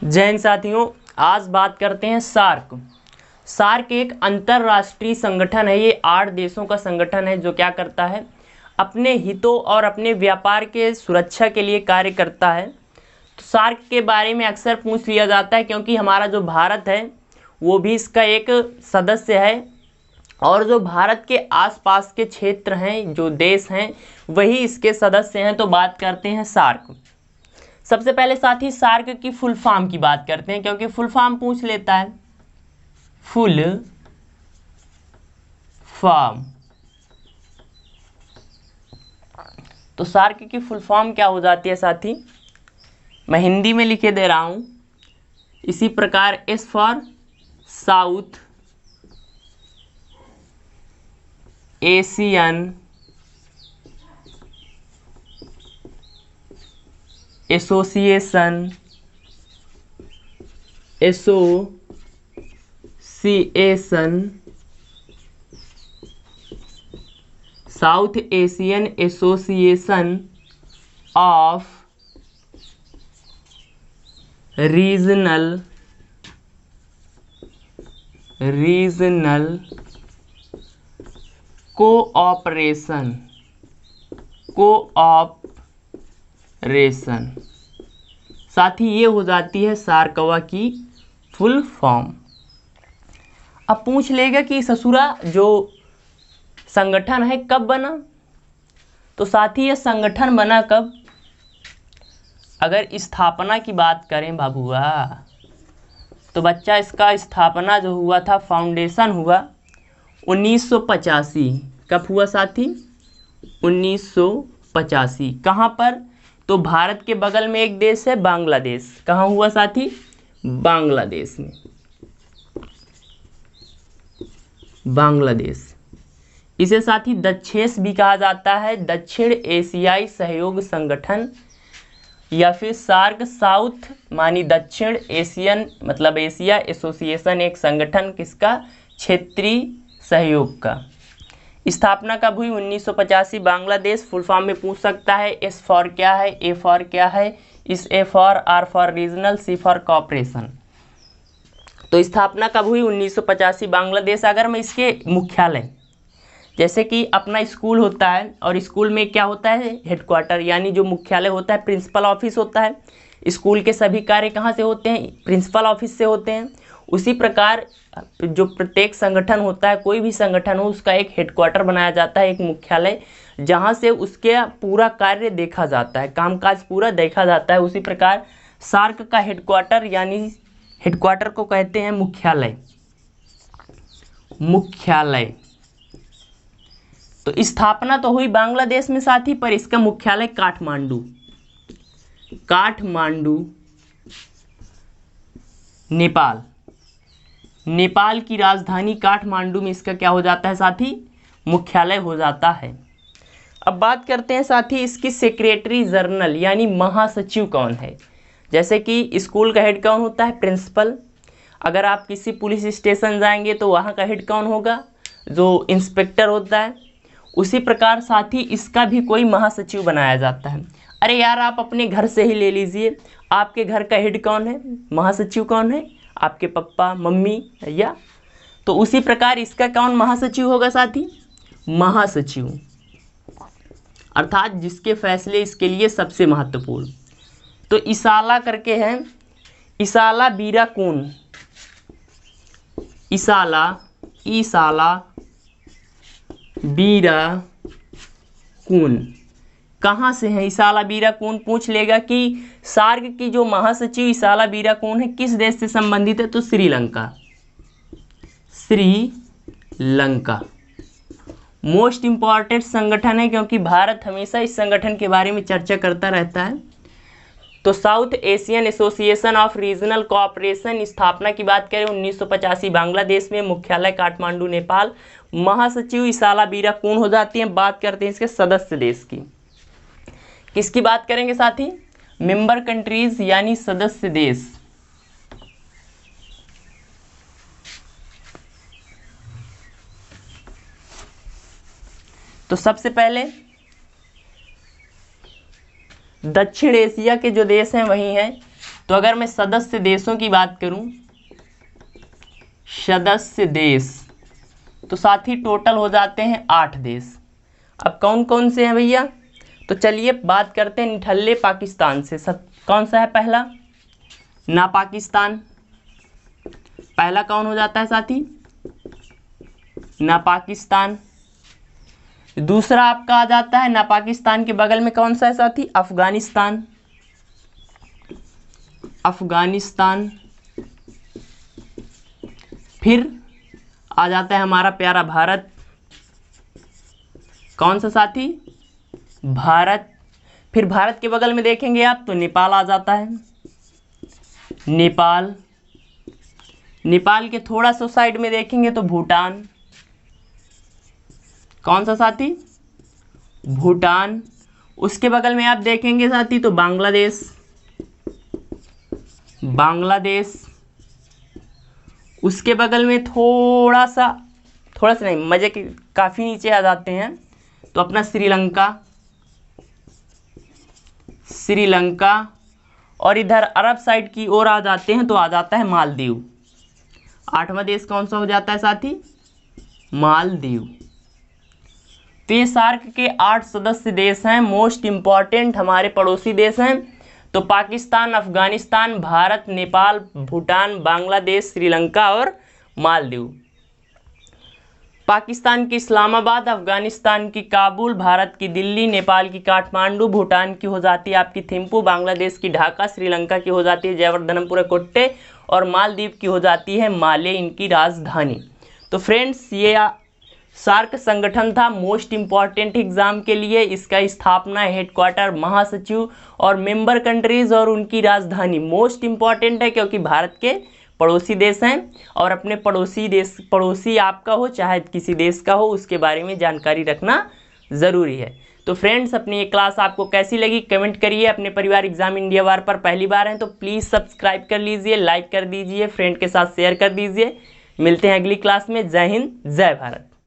जय हिंद साथियों, आज बात करते हैं सार्क। सार्क एक अंतर्राष्ट्रीय संगठन है। ये 8 देशों का संगठन है जो क्या करता है, अपने हितों और अपने व्यापार के सुरक्षा के लिए कार्य करता है। तो सार्क के बारे में अक्सर पूछ लिया जाता है क्योंकि हमारा जो भारत है वो भी इसका एक सदस्य है और जो भारत के आसपास के क्षेत्र हैं, जो देश हैं, वही इसके सदस्य हैं। तो बात करते हैं सार्क। सबसे पहले साथी सार्क की फुल फॉर्म की बात करते हैं क्योंकि फुल फॉर्म पूछ लेता है। फुल फॉर्म, तो सार्क की फुल फॉर्म क्या हो जाती है साथी, मैं हिंदी में लिखे दे रहा हूं। इसी प्रकार S for south Asian association, south Asian association of regional cooperation साथ ही ये हो जाती है सार्कवा की फुल फॉर्म। अब पूछ लेगा कि ससुरा जो संगठन है कब बना, तो साथी ये संगठन बना कब, अगर स्थापना की बात करें बाबूआ, तो बच्चा इसका स्थापना जो हुआ था, फाउंडेशन हुआ 1985। कब हुआ साथी, 1985। कहाँ पर, तो भारत के बगल में एक देश है बांग्लादेश। कहाँ हुआ साथी, बांग्लादेश में। बांग्लादेश, इसे साथी दक्षेस भी कहा जाता है, दक्षिण एशियाई सहयोग संगठन, या फिर सार्क साउथ मानी दक्षिण एशियन मतलब एशिया एसोसिएशन, एक संगठन किसका, क्षेत्रीय सहयोग का। स्थापना कब हुई, 1985। बांग्लादेश फुल फॉर्म में पूछ सकता है। एस फॉर क्या है, ए फॉर क्या है, इस A for, R for regional, C for cooperation. तो स्थापना कब हुई, 1985 बांग्लादेश। अगर मैं इसके मुख्यालय, जैसे कि अपना स्कूल होता है और स्कूल में क्या होता है, हेडक्वार्टर यानी जो मुख्यालय होता है, प्रिंसिपल ऑफिस होता है। स्कूल के सभी कार्य कहाँ से होते हैं, प्रिंसिपल ऑफिस से होते हैं। उसी प्रकार जो प्रत्येक संगठन होता है, कोई भी संगठन हो, उसका एक हेडक्वार्टर बनाया जाता है, एक मुख्यालय, जहाँ से उसके पूरा कार्य देखा जाता है, कामकाज पूरा देखा जाता है। उसी प्रकार सार्क का हेडक्वार्टर यानी हेडक्वार्टर को कहते हैं मुख्यालय। तो स्थापना तो हुई बांग्लादेश में साथी, पर इसका मुख्यालय काठमांडू नेपाल की राजधानी काठमांडू में इसका क्या हो जाता है साथी, मुख्यालय हो जाता है। अब बात करते हैं साथी इसकी सेक्रेटरी जनरल यानी महासचिव कौन है। जैसे कि स्कूल का हेड कौन होता है, प्रिंसिपल। अगर आप किसी पुलिस स्टेशन जाएंगे तो वहाँ का हेड कौन होगा, जो इंस्पेक्टर होता है। उसी प्रकार साथी इसका भी कोई महासचिव बनाया जाता है। अरे यार, आप अपने घर से ही ले लीजिए, आपके घर का हेड कौन है, महासचिव कौन है, आपके पापा मम्मी या, तो उसी प्रकार इसका कौन महासचिव होगा साथी, महासचिव, अर्थात जिसके फैसले इसके लिए सबसे महत्वपूर्ण। तो इसाला करके है, इसाला बीराकून, इसाला बीराकून कहाँ से है, इसाला बीराकून पूछ लेगा कि सार्क की जो महासचिव इसाला बीराकून है किस देश से संबंधित है, तो श्रीलंका। मोस्ट इंपॉर्टेंट संगठन है क्योंकि भारत हमेशा इस संगठन के बारे में चर्चा करता रहता है। तो south Asian association of regional cooperation, स्थापना की बात करें 1985 बांग्लादेश में, मुख्यालय काठमांडू नेपाल, महासचिव इसाला बीराकून हो जाती है। बात करते हैं इसके सदस्य देश की, किसकी बात करेंगे साथी, मेंबर कंट्रीज यानी सदस्य देश। तो सबसे पहले दक्षिण एशिया के जो देश हैं वही हैं तो अगर मैं सदस्य देशों की बात करूं, सदस्य देश, तो साथी टोटल हो जाते हैं 8 देश। अब कौन कौन से हैं भैया, तो चलिए बात करते हैं निठल्ले पाकिस्तान से। कौन सा है पहला, ना पाकिस्तान, पहला कौन हो जाता है साथी, ना पाकिस्तान। दूसरा आपका आ जाता है ना पाकिस्तान के बगल में कौन सा है साथी, अफगानिस्तान, अफगानिस्तान। फिर आ जाता है हमारा प्यारा भारत, कौन सा साथी, भारत। फिर भारत के बगल में देखेंगे आप तो नेपाल आ जाता है, नेपाल। नेपाल के थोड़ा सा साइड में देखेंगे तो भूटान, कौन सा साथी, भूटान। उसके बगल में आप देखेंगे साथी तो बांग्लादेश, बांग्लादेश। उसके बगल में थोड़ा सा नहीं, मजे के काफ़ी नीचे आ जाते हैं तो अपना श्रीलंका, श्रीलंका। और इधर अरब साइड की ओर आ जाते हैं तो आ जाता है मालदीव। 8वां देश कौन सा हो जाता है साथी, मालदीव। तो ये सार्क के 8 सदस्य देश हैं, मोस्ट इम्पॉर्टेंट हमारे पड़ोसी देश हैं। तो पाकिस्तान, अफगानिस्तान, भारत, नेपाल, भूटान, बांग्लादेश, श्रीलंका और मालदीव। पाकिस्तान की इस्लामाबाद, अफगानिस्तान की काबुल, भारत की दिल्ली, नेपाल की काठमांडू, भूटान की हो जाती है आपकी थिम्पू, बांग्लादेश की ढाका, श्रीलंका की हो जाती है जयवर्धनपुर कोट्टे और मालदीव की हो जाती है माले, इनकी राजधानी। तो फ्रेंड्स ये सार्क संगठन था मोस्ट इम्पॉर्टेंट एग्जाम के लिए। इसका स्थापना, हेडक्वार्टर, महासचिव और मेंबर कंट्रीज और उनकी राजधानी मोस्ट इम्पॉर्टेंट है क्योंकि भारत के पड़ोसी देश हैं और अपने पड़ोसी देश, पड़ोसी आपका हो चाहे किसी देश का हो, उसके बारे में जानकारी रखना ज़रूरी है। तो फ्रेंड्स अपनी ये क्लास आपको कैसी लगी कमेंट करिए। अपने परिवार एग्जाम इंडिया वार पर पहली बार हैं तो प्लीज़ सब्सक्राइब कर लीजिए, लाइक कर दीजिए, फ्रेंड के साथ शेयर कर दीजिए। मिलते हैं अगली क्लास में। जय हिंद, जय भारत।